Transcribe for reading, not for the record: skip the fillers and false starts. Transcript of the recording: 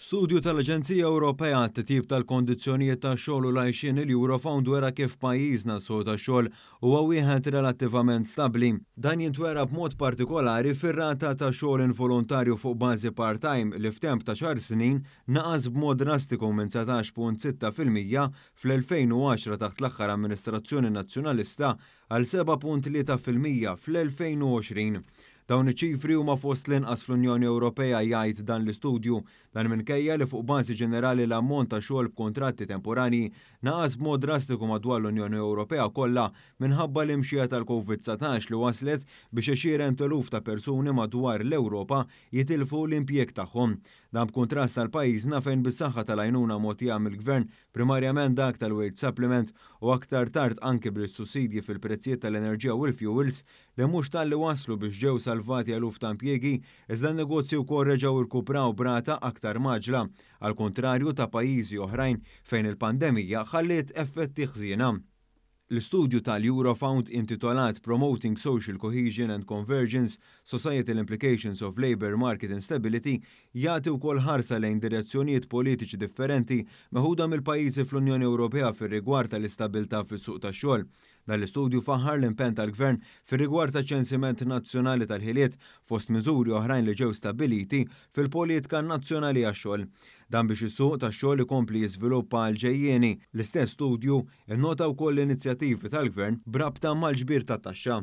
Studju tal-Aġenzija Ewropea għat-titjib tal-kondizzjonijiet tax-xogħol u l-għajxin il-Eurofound wera kif pajjiżna s-suq tax-xogħol huwa wieħed relattivament stabbli. Dan jintwera b'mod partikolari fir-rata ta' xogħol involontarju fuq bażi part-time li f'temp ta' xahar snin naqas b'mod drastiku minn 17.6% fl-2010 taħt l-aħħar amministrazzjoni nazzjonalista għal 7.3% fl-2020. Dawn iċ-ċifri huma fost l-inqas fl-Unjoni Ewropea jgħid dan l-istudju dan minkejja li fuq bażi ġenerali l-ammont ta' xogħol b'kuntratti temporani naqas b'mod drastiku madwar l-Unjoni Ewropea kollha minħabba l-imxija tal-COVID-19 li waslet biex għexieren eluf ta' persuni madwar l-Ewropa jitilfu l-impjeg tagħhom. Dan b'kuntrast tal-pajjiżna fejn bis-saħħa tal-għajnuna mogħtija mill-Gvern primarjament dak tal-wage supplement u aktar tard anke bil-sussidji fil-prezzijiet tal-enerġija u l-fuels li mhux tal-li waslu biex ġew salvati eluf ta' impjiegi, iżda n-negozju wkoll reġgħu rkupraw brata aktar maġla, għal kontrarju ta' pajjiżi oħrajn fejn il-pandemija ħalliet effetti ħżiena. L-istudju tal-Eurofound intitolat Promoting Social Cohesion and Convergence, Societal Implications of Labour Market Instability jagħti wkoll ħarsa lejn direzzjonijiet politiċi differenti meħuda mill-pajjiżi fl-Unjoni Ewropea fir-rigward tal-istabilità fis-suq tax-xogħol. Dan l-istudju faħħar l-impenn tal-Gvern fir-rigward ta' ċensiment nazzjonali tal-ħiliet fost miżuri oħrajn li ġew stabiliti fil-politika nazzjonali għax-xogħol. Dan biex is-suq tax-xogħol ikompli jiżviluppa għal ġejjieni. L-istess studju innota wkoll l-inizjattivi tal-Gvern brabta mal-ġbir tat-taxxa.